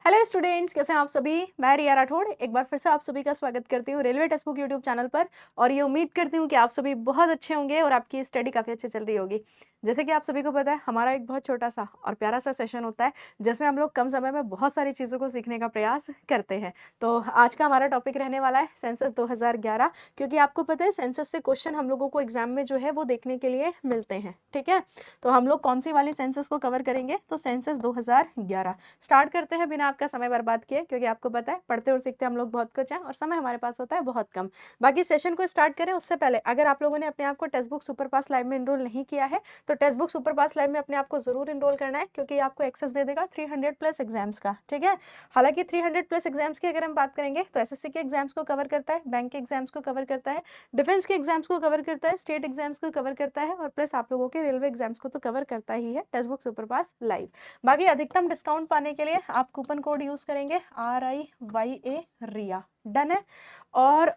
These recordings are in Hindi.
हेलो स्टूडेंट्स, कैसे हैं आप सभी। मैं रिया राठौड़ एक बार फिर से आप सभी का स्वागत करती हूँ railway text book YouTube channel पर। और ये उम्मीद करती हूँ कि आप सभी बहुत अच्छे होंगे और आपकी स्टडी काफ़ी अच्छी चल रही होगी। जैसे कि आप सभी को पता है, हमारा एक बहुत छोटा सा और प्यारा सा सेशन होता है जिसमें हम लोग कम समय में बहुत सारी चीज़ों को सीखने का प्रयास करते हैं। तो आज का हमारा टॉपिक रहने वाला है सेंसस 2011, क्योंकि आपको पता है सेंसस से क्वेश्चन हम लोगों को एग्जाम में जो है वो देखने के लिए मिलते हैं। ठीक है, तो हम लोग कौन सी वाली सेंसस को कवर करेंगे, तो सेंसस 2011 स्टार्ट करते हैं बिना आपका समय बर्बाद किए, क्योंकि आपको पता है पढ़ते और सीखते हम लोग बहुत कुछ हैं और समय हमारे पास होता है बहुत कम। बाकी सेशन को स्टार्ट करें उससे पहले अगर आप लोगों ने अपने आप को टेक्स्ट बुक सुपर पास लाइव में इनरोल नहीं किया है तो टेक्स्ट बुक सुपर पास लाइव में अपने आप को जरूर इनरोल करना है, क्योंकि आपको एक्सेस दे देगा 300 प्लस एग्जाम्स का। ठीक है, हालांकि 300 प्लस एग्जाम्स की अगर हम बात करेंगे तो एसएससी के एग्जाम्स को कवर करता है, बैंक के एग्जाम्स को कवर करता है, डिफेंस के एग्जाम्स को कवर करता है, स्टेट एग्जाम्स को कवर करता है और प्लस आप लोगों के रेलवे एग्जाम्स को तो कवर करता ही है टेक्स्ट बुक सुपर पास लाइव। बाकी अधिकतम डिस्काउंट पाने के लिए आप कूपन कोड यूज करेंगे RIYA रिया। डन है। और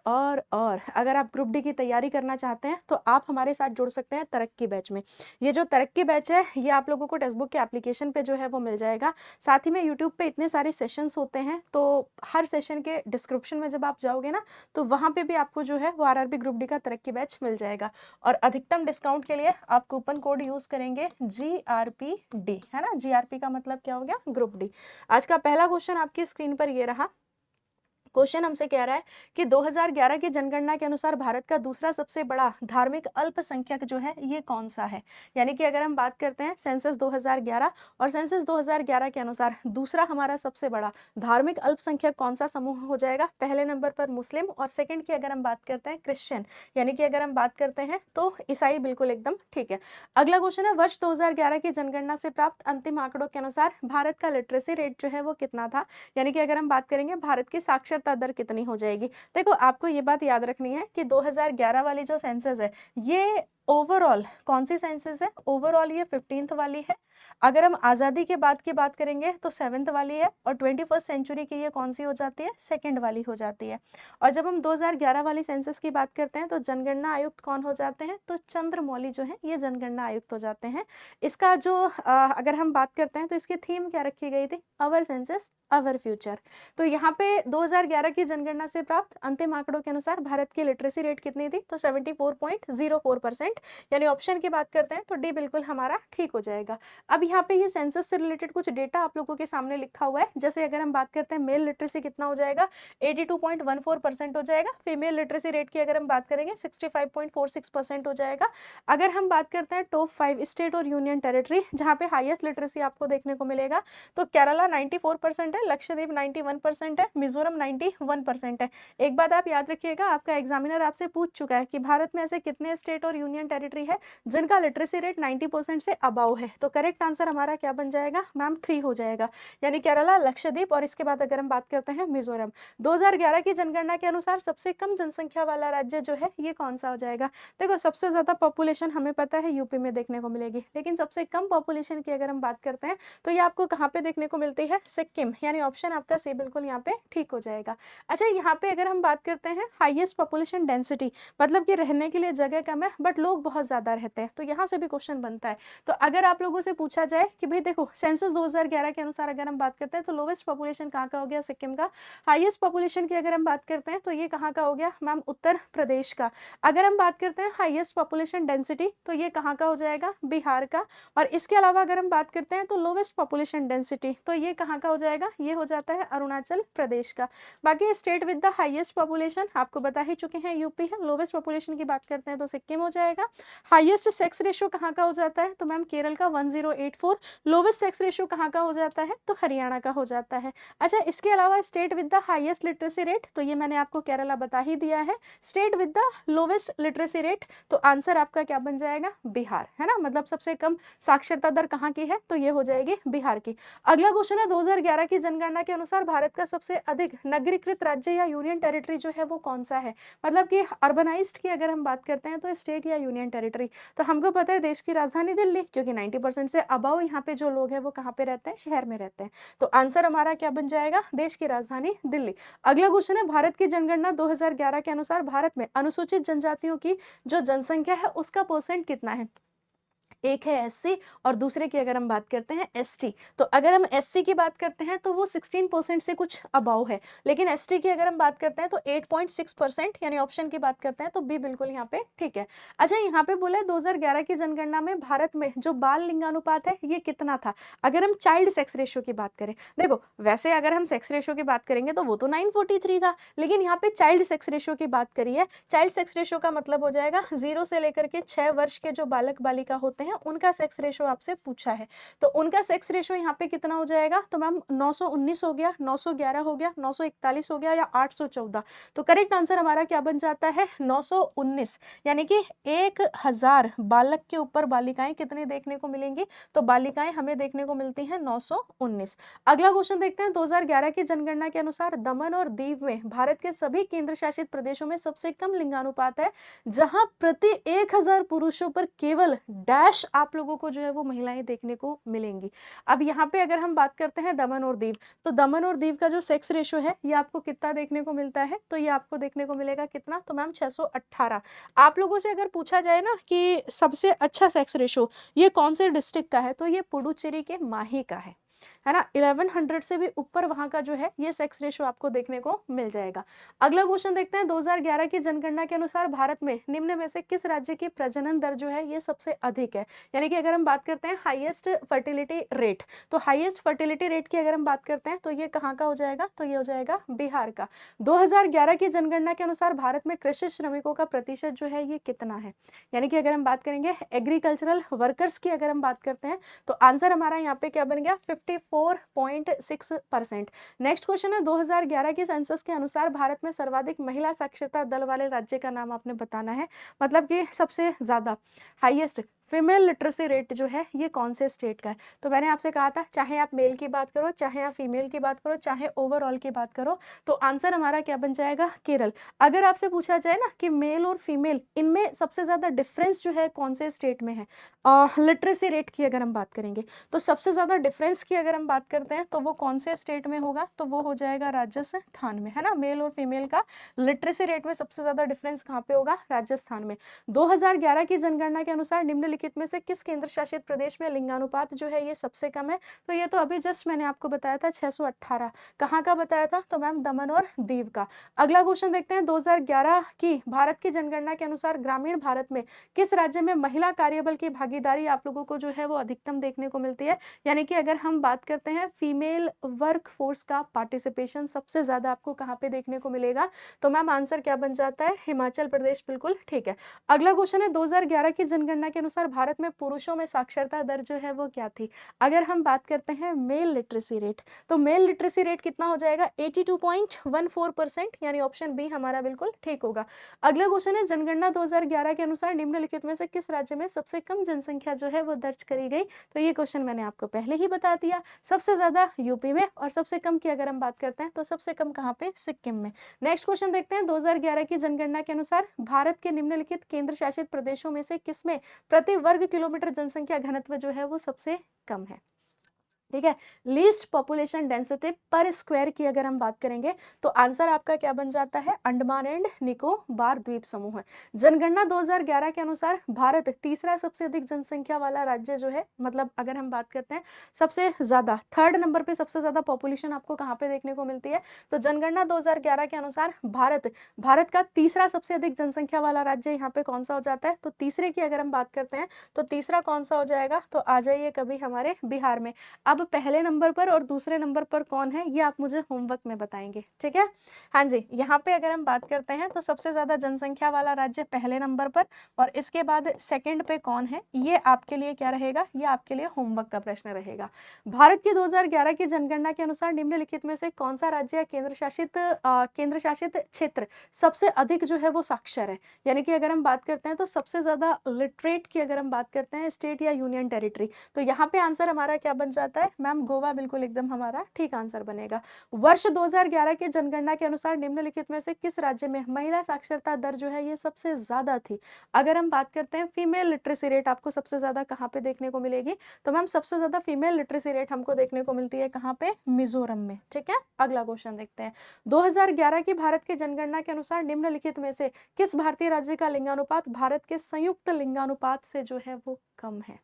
अगर आप ग्रुप डी की तैयारी करना चाहते हैं तो आप हमारे साथ जुड़ सकते हैं तरक्की बैच में। ये जो तरक्की बैच है ये आप लोगों को टेक्स्ट बुक के एप्लीकेशन पे जो है वो मिल जाएगा। साथ ही में यूट्यूब पे इतने सारे सेशंस होते हैं, तो हर सेशन के डिस्क्रिप्शन में जब आप जाओगे ना तो वहाँ पे भी आपको जो है वो RRB ग्रुप डी का तरक्की बैच मिल जाएगा। और अधिकतम डिस्काउंट के लिए आप कूपन कोड यूज करेंगे GRPD, है ना। GRP का मतलब क्या हो गया, ग्रुप डी। आज का पहला क्वेश्चन आपकी स्क्रीन पर ये रहा। क्वेश्चन हमसे कह रहा है कि 2011 की जनगणना के अनुसार भारत का दूसरा सबसे बड़ा धार्मिक अल्पसंख्यक जो है ये कौन सा है। यानी कि अगर हम बात करते हैं सेंसस 2011 और सेंसस 2011 के अनुसार दूसरा हमारा सबसे बड़ा धार्मिक अल्पसंख्यक कौन सा समूह हो जाएगा। पहले नंबर पर मुस्लिम और सेकंड की अगर हम बात करते हैं क्रिश्चियन, यानी कि अगर हम बात करते हैं तो ईसाई। बिल्कुल एकदम ठीक है। अगला क्वेश्चन है वर्ष 2011 की जनगणना से प्राप्त अंतिम आंकड़ों के अनुसार भारत का लिटरेसी रेट जो है वो कितना था। यानी कि अगर हम बात करेंगे भारत की साक्षरता दर कितनी हो जाएगी। देखो आपको ये बात याद रखनी है कि 2011 वाली जो सेंसस है ये ओवरऑल कौन सी सेंसस है, ओवरऑल ये 15th वाली है। अगर हम आज़ादी के बाद की बात करेंगे तो 7th वाली है और 21st सेंचुरी की ये कौन सी हो जाती है, सेकंड वाली हो जाती है। और जब हम 2011 वाली सेंसस की बात करते हैं तो जनगणना आयुक्त कौन हो जाते हैं, तो चंद्रमौली जो है ये जनगणना आयुक्त हो जाते हैं। इसका जो अगर हम बात करते हैं तो इसकी थीम क्या रखी गई थी, अवर सेंसस अवर फ्यूचर। तो यहाँ पे 2011 की जनगणना से प्राप्त अंतिम आंकड़ों के अनुसार भारत की लिटरेसी रेट कितनी थी, तो 74.04%। यानी ऑप्शन की बात करते हैं तो डी बिल्कुल हमारा ठीक हो जाएगा। अब यहाँ पे ये सेंसस से रिलेटेड कुछ डेटा आप लोगों के सामने लिखा हुआ है। जैसे अगर हम बात करते हैं मेल लिटरेसी कितना हो जाएगा, 82.14% हो जाएगा। फीमेल लिटरेसी रेट की अगर हम बात करेंगे 65.46% हो जाएगा। अगर हम बात करते हैं टॉप 5 स्टेट और यूनियन टेरिटरी जहाँ पे हाईएस्ट लिटरेसी आपको देखने को मिलेगा, तो केरला 94% है, लक्षद्वीप 91% है, मिजोरम 91% है। एक बात आप याद रखिएगा, आपका एग्जामिनर आपसे पूछ चुका है कि भारत में ऐसे कितने स्टेट और यूनियन टेरिटरी है जिनका लिटरेसी रेट 90% से अबाव है। तो करेक्ट आंसर हमारा क्या बन जाएगा मैम, 3 हो जाएगा। यानी केरला, लक्षद्वीप और इसके बाद अगर हम बात करते हैं मिजोरम। 2011 की जनगणना के अनुसार सबसे कम जनसंख्या वाला राज्य जो है ये कौन सा हो जाएगा। देखो सबसे ज्यादा पॉपुलेशन हमें पता है यूपी में देखने को मिलेगी, लेकिन सबसे कम पॉपुलेशन की अगर हम बात करते हैं तो ये आपको कहाँ पे देखने को मिलती है, सिक्किम। यानी ऑप्शन आपका सी बिल्कुल यहाँ पे ठीक हो जाएगा। अच्छा, यहाँ पे अगर हम बात करते हैं हाईएस्ट पॉपुलेशन डेंसिटी, मतलब कि रहने के लिए जगह कम है बट लोग बहुत ज्यादा रहते हैं, तो यहाँ से भी क्वेश्चन बनता है। तो अगर आप लोगों से पूछा जाए कि भाई देखो सेंसस 2011 के अनुसार अगर हम बात करते हैं तो लोवेस्ट पॉपुलेशन कहाँ का हो गया, सिक्किम का। हाईएस्ट पॉपुलेशन की अगर हम बात करते हैं तो ये कहाँ का हो गया मैम, उत्तर प्रदेश का। अगर हम बात करते हैं हाईएस्ट पॉपुलेशन डेंसिटी तो ये कहाँ का हो जाएगा, बिहार का। और इसके अलावा अगर हम बात करते हैं तो लोवेस्ट पॉपुलेशन डेंसिटी तो ये कहाँ का हो जाएगा, ये हो जाता है अरुणाचल प्रदेश का। बाकी state with the highest population आपको बता ही चुके हैं यूपी है। लोवेस्ट पॉपुलेशन की बात करते हैं तो सिक्किम हो जाएगा। हाईएस्ट सेक्स रेशियो कहाँ का हो जाता है, तो मैम केरल का 1084। लोवेस्ट सेक्स रेशियो कहाँ का हो जाता है, तो हरियाणा का हो जाता है। अच्छा, इसके अलावा state with the highest literacy rate तो ये मैंने आपको केरला बता ही दिया है। State with the lowest literacy rate तो आंसर आपका क्या बन जाएगा, बिहार, है ना। मतलब सबसे कम साक्षरता दर कहाँ की है, तो ये हो जाएगी बिहार की। अगला क्वेश्चन है 2011 की जनगणना के अनुसार भारत का सबसे अधिक नगरीकृत राज्य या यूनियन टेरिटरी जो है वो कौन सा है। मतलब कि अर्बनाइज्ड की अगर हम बात करते हैं तो स्टेट या यूनियन टेरिटरी, तो हमको पता है देश की राजधानी दिल्ली, क्योंकि 90% से अबाव यहाँ पे जो लोग हैं वो कहाँ पे रहते हैं, शहर में रहते हैं। तो आंसर हमारा क्या बन जाएगा, देश की राजधानी दिल्ली। अगला क्वेश्चन है भारत की जनगणना 2011 के अनुसार भारत में अनुसूचित जनजातियों की जो जनसंख्या है उसका परसेंट कितना है। एक है एससी और दूसरे की अगर हम बात करते हैं एसटी। तो अगर हम एससी की बात करते हैं तो वो 16% से कुछ अबाव है, लेकिन एसटी की अगर हम बात करते हैं तो 8.6%, यानी ऑप्शन की बात करते हैं तो बी बिल्कुल यहाँ पे ठीक है। अच्छा, यहाँ पे बोला है 2011 की जनगणना में भारत में जो बाल लिंगानुपात है ये कितना था। अगर हम चाइल्ड सेक्स रेशियो की बात करें, देखो वैसे अगर हम सेक्स रेशियो की बात करेंगे तो वो तो 943 था, लेकिन यहाँ पे चाइल्ड सेक्स रेशियो की बात करी है। चाइल्ड सेक्स रेशियो का मतलब हो जाएगा 0 से लेकर के 6 वर्ष के जो बालक बालिका होते हैं उनका सेक्स रेशियो आपसे पूछा है। तो उनका सेक्स रेशियो यहाँ पे कितना हो जाएगा, तो मैम 919 हो गया, 911 हो गया, 941 हो गया या 814। तो करेक्ट आंसर हमारा क्या बन जाता है, 919। यानी कि 1000 बालक के ऊपर बालिकाएं कितनी देखने को मिलेंगी, तो बालिकाएं हमें देखने को मिलती हैं 919। अगला क्वेश्चन देखते हैं। 2011 की जनगणना के अनुसार दमन और दीव में भारत के सभी केंद्र शासित प्रदेशों में सबसे कम लिंगानुपात है, जहां प्रति 1000 पुरुषों पर केवल डैश आप लोगों को जो है वो महिलाएं देखने को मिलेंगी। अब यहाँ पे अगर हम बात करते हैं दमन और दीव, तो दमन और दीव का जो सेक्स रेशियो है ये आपको कितना देखने को मिलता है, तो ये आपको देखने को मिलेगा कितना, तो मैम 618। आप लोगों से अगर पूछा जाए ना कि सबसे अच्छा सेक्स रेशियो ये कौन से डिस्ट्रिक्ट का है, तो ये पुडुचेरी के माही का है ना। 1100 से भी ऊपर वहां का जो है ये सेक्स रेशियो आपको देखने को मिल जाएगा। अगला क्वेश्चन देखते हैं। 2011 की जनगणना के अनुसार भारत में निम्न में से किस राज्य की प्रजनन दर जो है ये सबसे अधिक है, यानी कि अगर हम बात करते हैं हाईएस्ट फर्टिलिटी रेट, तो हाईएस्ट फर्टिलिटी रेट की अगर हम बात करते हैं तो ये कहाँ का हो जाएगा, तो ये हो जाएगा बिहार का। 2011 की जनगणना के अनुसार भारत में कृषि श्रमिकों का प्रतिशत जो है ये कितना है, यानी कि अगर हम बात करेंगे एग्रीकल्चरल वर्कर्स की अगर हम बात करते हैं तो आंसर हमारा यहाँ पे क्या बन गया, 54.6%। नेक्स्ट क्वेश्चन है। 2011 के सेंसस के अनुसार भारत में सर्वाधिक महिला साक्षरता दर वाले राज्य का नाम आपने बताना है, मतलब कि सबसे ज्यादा हाईएस्ट फीमेल लिटरेसी रेट जो है ये कौन से स्टेट का है। तो मैंने आपसे कहा था चाहे आप मेल की बात करो, चाहे आप फीमेल की बात करो, चाहे ओवरऑल की बात करो, तो आंसर हमारा क्या बन जाएगा, केरल। अगर आपसे पूछा जाए ना कि मेल और फीमेल इनमें सबसे ज्यादा डिफरेंस जो है कौन से स्टेट में है, लिटरेसी रेट की अगर हम बात करेंगे तो सबसे ज्यादा डिफरेंस की अगर हम बात करते हैं तो वो कौन से स्टेट में होगा, तो वो हो जाएगा राजस्थान में, है ना। मेल और फीमेल का लिटरेसी रेट में सबसे ज्यादा डिफरेंस कहाँ पे होगा, राजस्थान में। 2011 की जनगणना के अनुसार निम्नलिखित में से किस केंद्र शासित प्रदेश में लिंगानुपात जो है ये सबसे कम है, तो ये तो अभी जस्ट मैंने आपको बताया था 618। कहाँ का बताया था, तो मैम दमन और दीव का। अगला क्वेश्चन देखते हैं। 2011 की भारत की जनगणना के अनुसार ग्रामीण भारत में किस राज्य में महिला कार्यबल की भागीदारी आप लोगों को जो है वो अधिकतम देखने को मिलती है, यानी कि अगर हम बात करते हैं फीमेल वर्क फोर्स का पार्टिसिपेशन सबसे ज्यादा आपको कहाँ पे देखने को मिलेगा, तो मैम आंसर क्या बन जाता है, हिमाचल प्रदेश, बिल्कुल ठीक है। अगला क्वेश्चन है। 2011 की जनगणना के अनुसार भारत में पुरुषों में साक्षरता दर जो है वो क्या थी, अगर हम बात करते हैं मेल लिटरेसी रेट, तो मेल लिटरेसी रेट कितना हो जाएगा, 82.14%, यानी ऑप्शन बी हमारा बिल्कुल ठीक होगा। अगला क्वेश्चन है। जनगणना 2011 के अनुसार निम्नलिखित में से किस राज्य में सबसे कम जनसंख्या जो है वो दर्ज करी गई, तो ये क्वेश्चन मैंने आपको पहले ही बता दिया, सबसे ज्यादा यूपी में और सबसे कम की अगर हम बात करते हैं तो सबसे कम कहाँ पे, सिक्किम में। नेक्स्ट क्वेश्चन देखते हैं। 2011 की जनगणना के अनुसार भारत के निम्नलिखित केंद्र शासित प्रदेशों में से किसमें प्रति वर्ग किलोमीटर जनसंख्या घनत्व जो है वो सबसे कम है, ठीक है। लीस्ट पॉपुलेशन डेंसिटी पर स्क्वायर की अगर हम बात करेंगे तो आंसर आपका क्या बन जाता है, अंडमान एंड निकोबार द्वीप समूह है। जनगणना 2011 के अनुसार भारत तीसरा सबसे अधिक जनसंख्या वाला राज्य जो है, मतलब अगर हम बात करते हैं सबसे ज्यादा थर्ड नंबर पे सबसे ज्यादा पॉपुलेशन आपको कहाँ पे देखने को मिलती है, तो जनगणना 2011 के अनुसार भारत का तीसरा सबसे अधिक जनसंख्या वाला राज्य यहाँ पे कौन सा हो जाता है, तो तीसरे की अगर हम बात करते हैं तो तीसरा कौन सा हो जाएगा, तो आ जाइए कभी हमारे बिहार में। अब पहले नंबर पर और दूसरे नंबर पर कौन है ये आप मुझे होमवर्क में बताएंगे, ठीक है। हाँ जी, यहाँ पे अगर हम बात करते हैं तो सबसे ज्यादा जनसंख्या वाला राज्य पहले नंबर पर, और इसके बाद सेकंड पे कौन है, ये आपके लिए क्या रहेगा, ये आपके लिए होमवर्क का प्रश्न रहेगा। भारत की 2011 की जनगणना के अनुसार निम्नलिखित में से कौन सा राज्य या केंद्र शासित क्षेत्र सबसे अधिक जो है वो साक्षर है, यानी कि अगर हम बात करते हैं तो सबसे ज्यादा लिटरेट की अगर हम बात करते हैं स्टेट या यूनियन टेरिटरी, तो यहाँ पे आंसर हमारा क्या बन जाता है, मैम गोवा बिल्कुल एकदम हमारा ठीक आंसर बनेगा। वर्ष 2011 की जनगणना के अनुसार निम्नलिखित में से किस राज्य में महिला साक्षरता दर जो है ये सबसे ज्यादा थी, अगर हम बात करते हैं फीमेल लिटरेसी रेट आपको सबसे ज्यादा कहाँ पे देखने को मिलेगी, तो मैम सबसे ज्यादा फीमेल लिटरेसी रेट हमको देखने को मिलती है कहाँ पे, मिजोरम में, ठीक है। अगला क्वेश्चन देखते हैं। 2011 की भारत की जनगणना के अनुसार निम्नलिखित में से किस भारतीय राज्य का लिंगानुपात भारत के संयुक्त लिंगानुपात से जो है वो कम है,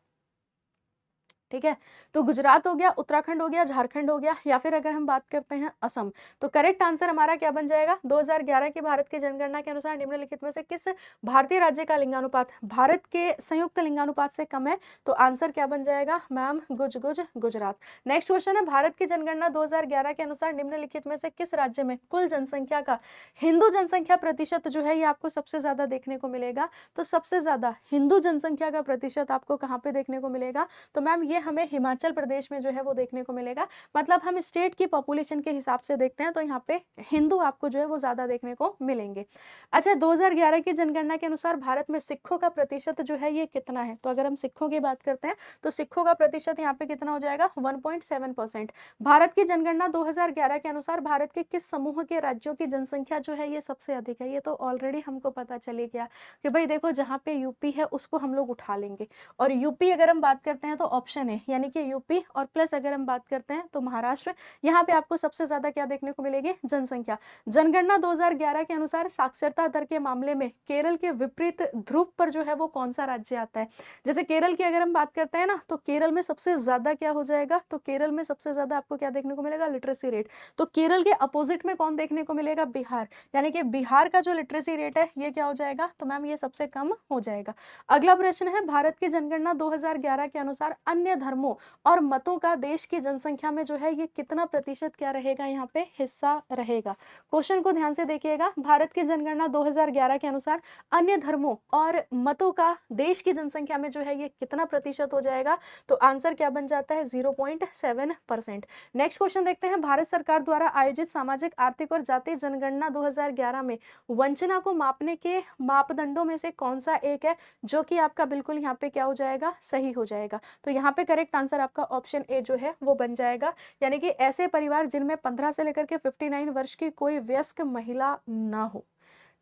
ठीक है? तो गुजरात हो गया, उत्तराखंड हो गया, झारखंड हो गया, या फिर अगर हम बात करते हैं असम, तो करेक्ट आंसर हमारा क्या बन जाएगा? 2011 की भारत की जनगणना के अनुसार निम्नलिखित में से किस भारतीय राज्य का लिंगानुपात भारत के संयुक्त लिंगानुपात से कम है? तो आंसर क्या बन जाएगा मैम? गुजरात। नेक्स्ट क्वेश्चन है, भारत की जनगणना 2011 के अनुसार निम्नलिखित में से किस राज्य में कुल जनसंख्या का हिंदू जनसंख्या प्रतिशत जो है ये आपको सबसे ज्यादा देखने को मिलेगा? तो सबसे ज्यादा हिंदू जनसंख्या का प्रतिशत आपको कहाँ पे देखने को मिलेगा? तो मैम ये हमें हिमाचल प्रदेश में जो है वो देखने को मिलेगा। मतलब हम स्टेट की पॉपुलेशन के हिसाब से देखते हैं तो यहाँ पे हिंदू आपको जो है वो ज्यादा देखने को मिलेंगे। अच्छा, 2011 की जनगणना के अनुसार भारत में सिखों का प्रतिशत जो है ये कितना है? तो अगर हम सिखों की बात करते हैं तो सिखों का प्रतिशत यहाँ पे कितना हो जाएगा? 1.7%। भारत की जनगणना 2011 के अनुसार भारत के किस समूह के राज्यों की जनसंख्या जो है ये सबसे अधिक है? ये तो ऑलरेडी हमको पता चली गया कि भाई देखो जहाँ पे यूपी है उसको हम लोग उठा लेंगे, और यूपी अगर हम बात करते हैं तो ऑप्शन है, यानी कि यूपी और प्लस अगर हम बात करते हैं तो महाराष्ट्र, यहाँ पे आपको सबसे ज्यादा क्या देखने को मिलेगी? जनसंख्या। जनगणना 2011 के अनुसार साक्षरता दर के मामले में केरल के विपरीत ध्रुव पर जो है वो कौन सा राज्य आता है? जैसे केरल की अगर हम बात करते हैं ना तो केरल में सबसे ज्यादा क्या हो जाएगा? तो केरल में सबसे ज्यादा आपको क्या देखने को मिलेगा? Literacy rate. तो केरल के अपोजिट में कौन देखने को मिलेगा? बिहार। यानी कि बिहार का जो लिटरेसी रेट है ये क्या हो जाएगा? तो मैम ये सबसे कम हो जाएगा। अगला प्रश्न है, भारत की जनगणना 2011 के अनुसार अन्य धर्मों और मतों का देश की जनसंख्या में जो है ये कितना प्रतिशत क्या रहेगा? यहाँ पे हिस्सा रहेगा। क्वेश्चन को ध्यान से देखिएगा, भारत की जनगणना 2011 के अनुसार अन्य धर्मों और मतों का देश की जनसंख्या में जो है ये कितना प्रतिशत हो जाएगा? तो आंसर क्या बन जाता है? 0.7%। नेक्स्ट क्वेश्चन देखते हैं, भारत सरकार द्वारा आयोजित सामाजिक, आर्थिक और जातीय जनगणना 2011 में वंचना को मापने के मापदंडों में से कौन सा एक है जो कि आपका बिल्कुल यहाँ पे क्या हो जाएगा? सही हो जाएगा। तो यहाँ पे करेक्ट आंसर आपका ऑप्शन ए जो है वो बन जाएगा, यानी कि ऐसे परिवार जिनमें 15 से लेकर के 59 वर्ष की कोई वयस्क महिला ना हो।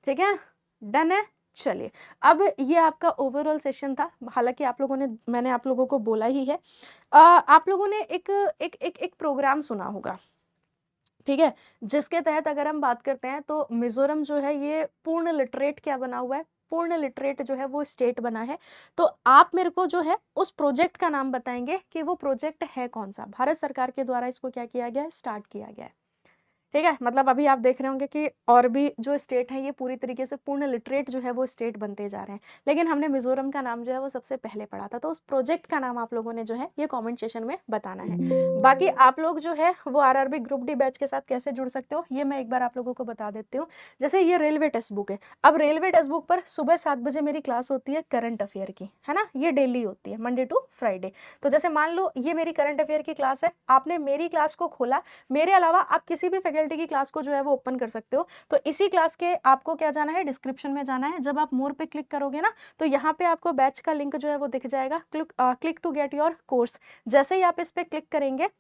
ठीक है, डन है। चलिए, अब ये आपका ओवरऑल सेशन था। हालांकि आप लोगों ने, मैंने आप लोगों को बोला ही है, आप लोगों ने एक एक एक एक प्रोग्राम सुना होगा, ठीक है, जिसके तहत अगर हम बात करते हैं तो मिजोरम जो है ये पूर्ण लिटरेट क्या बना हुआ है? पूर्ण लिटरेट जो है वो स्टेट बना है। तो आप मेरे को जो है उस प्रोजेक्ट का नाम बताएंगे कि वो प्रोजेक्ट है कौन सा, भारत सरकार के द्वारा इसको क्या किया गया है? स्टार्ट किया गया है। ठीक है, मतलब अभी आप देख रहे होंगे कि और भी जो स्टेट है ये पूरी तरीके से पूर्ण लिटरेट जो है वो स्टेट बनते जा रहे हैं, लेकिन हमने मिजोरम का नाम जो है वो सबसे पहले पढ़ा था। तो उस प्रोजेक्ट का नाम आप लोगों ने जो है ये कमेंट सेशन में बताना है। बाकी आप लोग जो है वो आरआरबी ग्रुप डी बैच के साथ कैसे जुड़ सकते हो ये मैं एक बार आप लोगों को बता देती हूँ। जैसे ये रेलवे टेक्स्ट बुक है, अब रेलवे टेक्स्ट बुक पर सुबह 7 बजे मेरी क्लास होती है करंट अफेयर की, है ना, ये डेली होती है मंडे टू फ्राइडे। तो जैसे मान लो ये मेरी करंट अफेयर की क्लास है, आपने मेरी क्लास को खोला, मेरे अलावा आप किसी भी फैकल्टी की क्लास को जो है वो ओपन कर सकते हो। तो इसी क्लास के आपको क्या जाना है? डिस्क्रिप्शन में जाना है। जब आप मोर पे क्लिक करोगे ना तो यहाँ पे आपको बैच का लिंक जो है वो दिख जाएगा, click to get your course. जैसे ही आप इस पे क्लिक करेंगे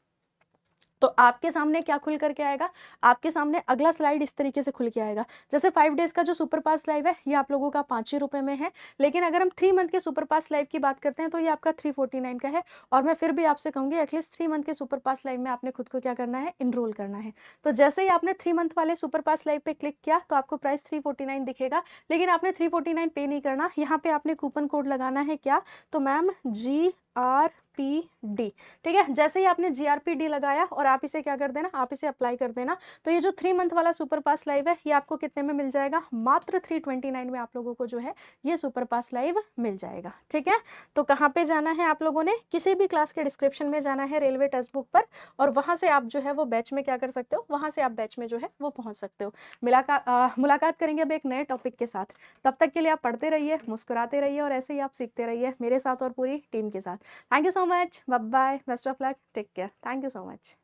तो आपके सामने क्या खुल करके आएगा? आपके सामने अगला स्लाइड इस तरीके से खुल के आएगा। जैसे 5 डेज का जो सुपर पास लाइव है ये आप लोगों का 5 ही रुपए में है, लेकिन अगर हम 3 मंथ के सुपर पास लाइव की बात करते हैं तो ये आपका 349 का है। और मैं फिर भी आपसे कहूंगी एटलीस्ट 3 मंथ के सुपर पास लाइव में आपने खुद को क्या करना है? इनरोल करना है। तो जैसे ही आपने 3 मंथ वाले सुपर पास लाइव पे क्लिक किया तो आपको प्राइस 349 दिखेगा, लेकिन आपने 349 पे नहीं करना। यहाँ पे आपने कूपन कोड लगाना है क्या? तो मैम GRPD। ठीक है, जैसे ही आपने GRPD लगाया और आप इसे क्या कर देना? आप इसे अप्लाई कर देना। तो ये जो 3 मंथ वाला सुपर पास लाइव है ये आपको कितने में मिल जाएगा? मात्र 329 में आप लोगों को जो है ये सुपर पास लाइव मिल जाएगा। ठीक है, तो कहाँ पे जाना है आप लोगों ने? किसी भी क्लास के डिस्क्रिप्शन में जाना है रेलवे टेक्स्ट बुक पर, और वहां से आप जो है वो बैच में क्या कर सकते हो? वहां से आप बैच में जो है वो पहुंच सकते हो। मुलाकात करेंगे अब एक नए टॉपिक के साथ। तब तक के लिए आप पढ़ते रहिए, मुस्कुराते रहिए और ऐसे ही आप सीखते रहिए मेरे साथ और पूरी टीम के साथ। Thank you so much, bye bye, best of luck, take care, thank you so much.